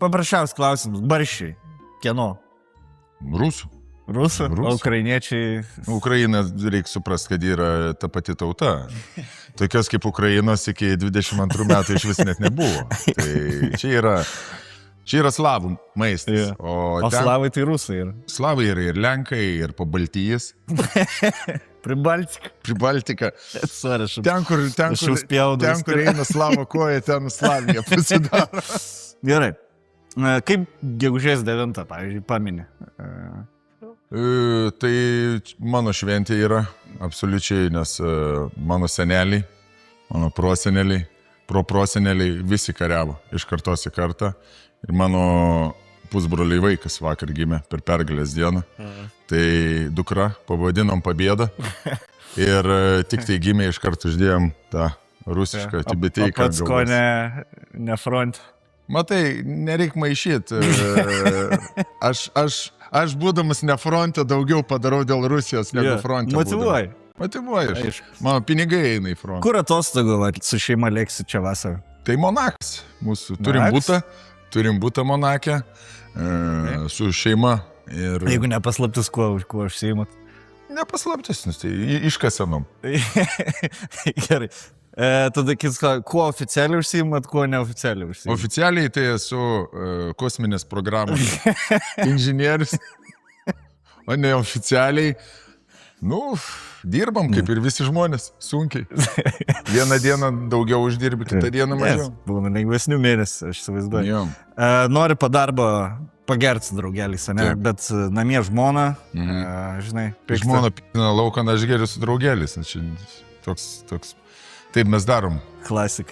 Paprasčiausias klausimas. Barščiai. Kieno? Rusų. Rusų? O ukrainiečiai? Ukraina, reikia suprasti, kad yra ta pati tauta. Tokios kaip Ukrainos iki 22 metų iš vis net nebuvo. Tai čia yra slavų maistas. Yeah. O slavai tai rusai yra. Slavai yra ir lenkai, ir Pabaltijis. Pribaltika. Ten, kur eina slavo koja, ten Slavija pasidaro. Gerai. Kaip gegužės 9, pavyzdžiui, pamini? Tai mano šventė yra absoliučiai, nes mano seneliai, mano proseneliai, proseneliai visi kariavo iš kartos į kartą. Ir mano pusbroliai vaikas vakar gimė per pergalės dieną. Tai dukra pavadinom Pabėdą. Ir tik tai gimė iš karto uždėjom tą rusišką tibeteiką. Pats ko ne front. Matai, nereik maišyti. Aš būdamas ne fronte daugiau padarau dėl Rusijos negu fronte. Motyvuoju. Mano pinigai eina į frontą. Kur atostogų su šeima lėksi čia vasarą? Tai Monakas. Mūsų turim butą Monake su šeima. Ir... Jeigu nepaslaptis, kuo užsiimat? Nepaslaptis, tai iškasenom. Gerai. Tada kuo oficialiai užsiimat, kuo neoficialiai užsiimat? Oficialiai tai esu kosminės programos inžinierius, o neoficialiai, dirbam kaip ir visi žmonės, sunkiai. Vieną dieną daugiau uždirbi, kitą dieną mažiau. Būna lengvesnių mėnesių, aš įsivaizduoju. Nori po darbo pagerti draugelis, ne? Bet namie žmona, žinai. Žmona pina lauką, aš geriu su draugelis. Toks. Taip mes darom. Klasika.